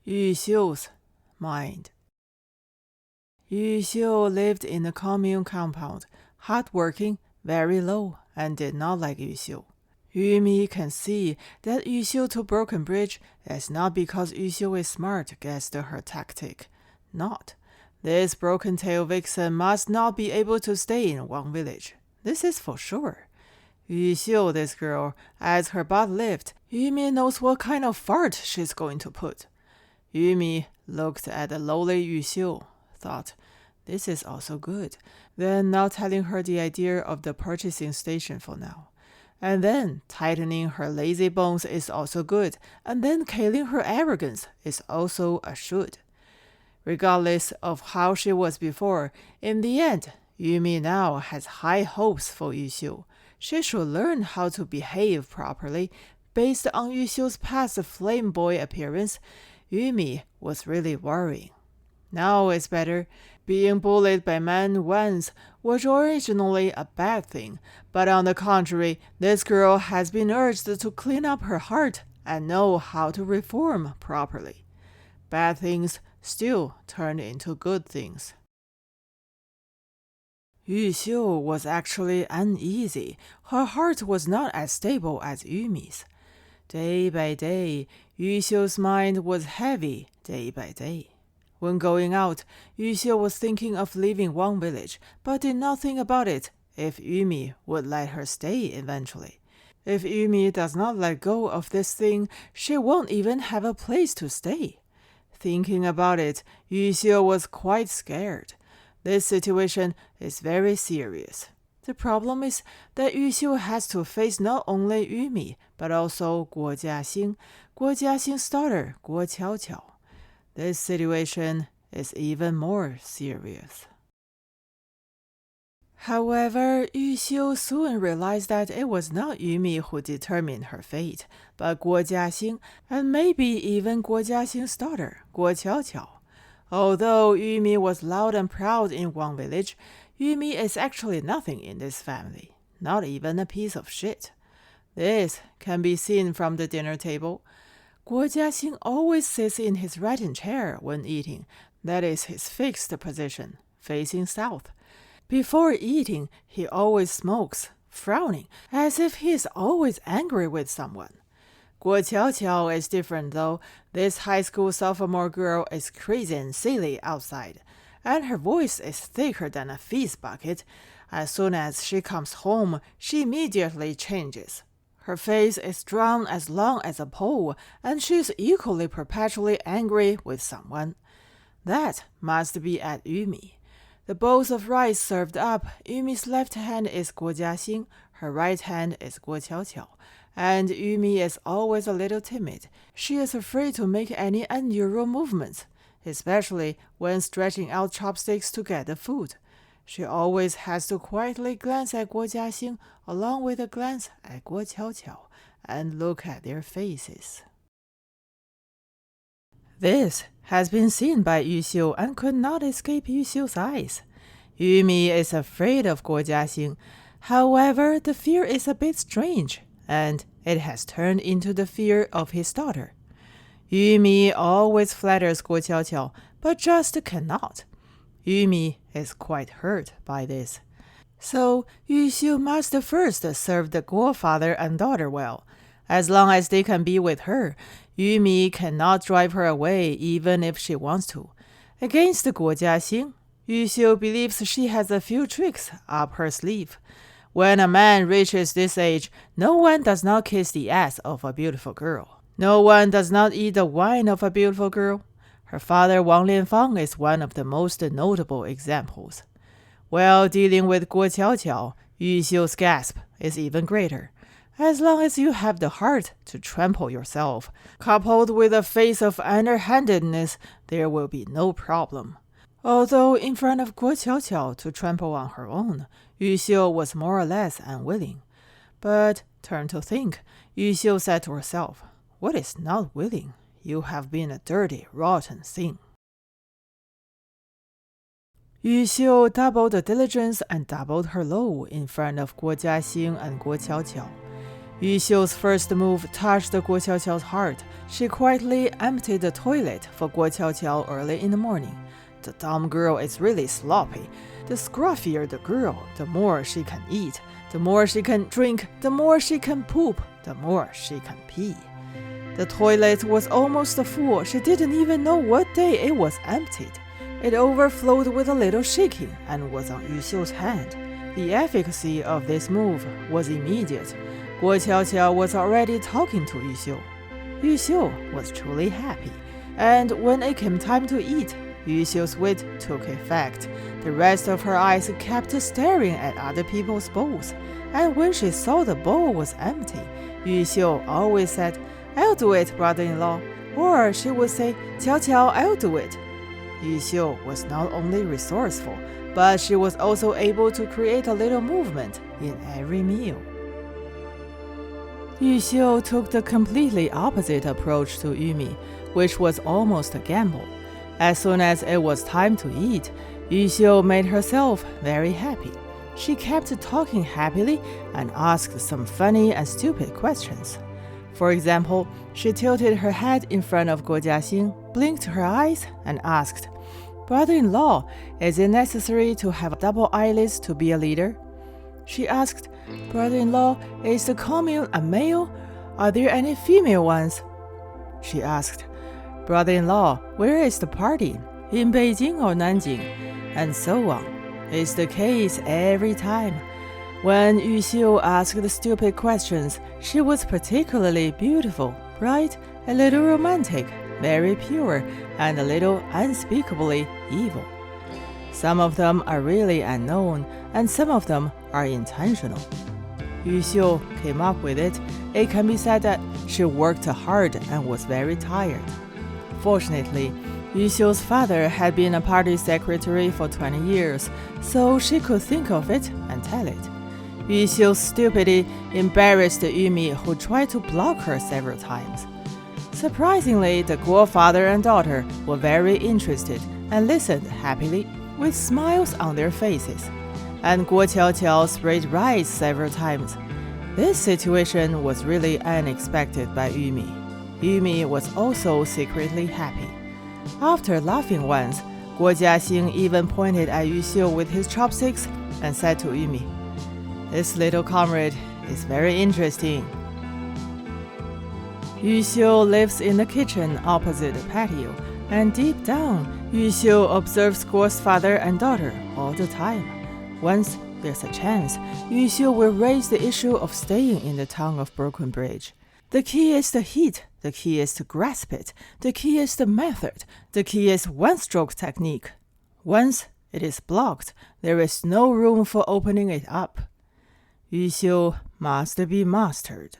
Yu Xiu's mind. Yu Xiu lived in a commune compound, hardworking, very low, and did not like Yu Xiu. Yu Mi can see that Yu Xiu to Broken Bridge is not because Yu Xiu is smart, guessed her tactic. Not. This broken-tail vixen must not be able to stay in one village. This is for sure. Yu Xiu, this girl, as her butt lift, Yu Mi knows what kind of fart she's going to put. Yu Mi looked at the lowly Yu Xiu, thought, this is also good, then not telling her the idea of the purchasing station for now. And then tightening her lazy bones is also good, and then killing her arrogance is also a should. Regardless of how she was before, in the end, Yu Mi now has high hopes for Yu Xiu. She should learn how to behave properly. Based on Yu Xiu's past flame boy appearance, Yu Mi was really worrying. Now it's better. Being bullied by men once was originally a bad thing, but on the contrary, this girl has been urged to clean up her heart and know how to reform properly. Bad things still turn into good things. Yu Xiu was actually uneasy. Her heart was not as stable as Yu Mi's. Day by day, Yu Xiu's mind was heavy day by day. When going out, Yu Xiu was thinking of leaving one village, but did not think about it if Yu Mi would let her stay eventually. If Yu Mi does not let go of this thing, she won't even have a place to stay. Thinking about it, Yu Xiu was quite scared. This situation is very serious. The problem is that Yu Xiu has to face not only Yu Mi, but also Guo Jiaxing's daughter, Guo Qiaoqiao. This situation is even more serious. However, Yu Xiu soon realized that it was not Yu Mi who determined her fate, but Guo Jiaxing, and maybe even Guo Jiaxing's daughter, Guo Qiaoqiao. Although Yu Mi was loud and proud in one village, Yu Mi is actually nothing in this family, not even a piece of shit. This can be seen from the dinner table. Guo Jiaxing always sits in his right chair when eating. That is his fixed position, facing south. Before eating, he always smokes, frowning, as if he is always angry with someone. Guo Qiaoqiao is different though. This high school sophomore girl is crazy and silly outside, and her voice is thicker than a fees bucket. As soon as she comes home, she immediately changes. Her face is drawn as long as a pole, and she is equally perpetually angry with someone. That must be at Yu Mi. The bowls of rice served up, Yu Mi's left hand is Guo Jiaxing, her right hand is Guo Qiaoqiao, and Yu Mi is always a little timid. She is afraid to make any unusual movements, especially when stretching out chopsticks to get the food. She always has to quietly glance at Guo Jiaxing along with a glance at Guo Qiaoqiao and look at their faces. This has been seen by Yu Xiu and could not escape Yu Xiu's eyes. Yu Mi is afraid of Guo Jiaxing. However, the fear is a bit strange, and it has turned into the fear of his daughter. Yu Mi always flatters Guo Qiaoqiao, but just cannot. Yu Mi is quite hurt by this. So Yu Xiu must first serve the Guo father and daughter well. As long as they can be with her, Yu Mi cannot drive her away even if she wants to. Against Guo Jiaxing, Yu Xiu believes she has a few tricks up her sleeve. When a man reaches this age, no one does not kiss the ass of a beautiful girl. No one does not eat the wine of a beautiful girl. Her father Wang Lianfang is one of the most notable examples. While dealing with Guo Qiaoqiao, Yu Xiu's gasp is even greater. As long as you have the heart to trample yourself, coupled with a face of underhandedness, there will be no problem. Although in front of Guo Qiaoqiao to trample on her own, Yu Xiu was more or less unwilling. But, turn to think, Yu Xiu said to herself, what is not willing? You have been a dirty, rotten thing. Yu Xiu doubled the diligence and doubled her low in front of Guo Jiaxing and Guo Qiaoqiao. Yu Xiu's first move touched Guo Qiaoqiao's heart. She quietly emptied the toilet for Guo Qiaoqiao early in the morning. The dumb girl is really sloppy. The scruffier the girl, the more she can eat. The more she can drink, the more she can poop, the more she can pee. The toilet was almost full. She didn't even know what day it was emptied. It overflowed with a little shaking and was on Yu Xiu's hand. The efficacy of this move was immediate. Guo Qiaoqiao was already talking to Yu Xiu. Yu Xiu was truly happy. And when it came time to eat, Yu Xiu's wit took effect. The rest of her eyes kept staring at other people's bowls. And when she saw the bowl was empty, Yu Xiu always said, "I'll do it, brother-in-law." Or she would say, "Qiao Qiao, I'll do it." Yu Xiu was not only resourceful, but she was also able to create a little movement in every meal. Yu Xiu took the completely opposite approach to Yumi, which was almost a gamble. As soon as it was time to eat, Yu Xiu made herself very happy. She kept talking happily and asked some funny and stupid questions. For example, she tilted her head in front of Guo Jiaxing, blinked her eyes, and asked, "Brother-in-law, is it necessary to have double eyelids to be a leader?" She asked, "Brother-in-law, is the commune a male? Are there any female ones?" She asked, "Brother-in-law, where is the party? In Beijing or Nanjing?" And so on. It's the case every time. When Yu Xiu asked stupid questions, she was particularly beautiful, bright, a little romantic, very pure, and a little unspeakably evil. Some of them are really unknown, and some of them are intentional. Yu Xiu came up with it. It can be said that she worked hard and was very tired. Fortunately, Yu Xiu's father had been a party secretary for 20 years, so she could think of it and tell it. Yu Xiu's stupidity embarrassed Yumi, who tried to block her several times. Surprisingly, the Guo father and daughter were very interested and listened happily, with smiles on their faces. And Guo Qiaoqiao sprayed rice several times. This situation was really unexpected by Yumi. Yumi was also secretly happy. After laughing once, Guo Jiaxing even pointed at Yu Xiu with his chopsticks and said to Yumi, "This little comrade is very interesting." Yu Xiu lives in the kitchen opposite the patio, and deep down, Yu Xiu observes Guo's father and daughter all the time. Once there's a chance, Yu Xiu will raise the issue of staying in the town of Broken Bridge. The key is the heat, the key is to grasp it, the key is the method, the key is one-stroke technique. Once it is blocked, there is no room for opening it up. Yu Xiu must be mastered.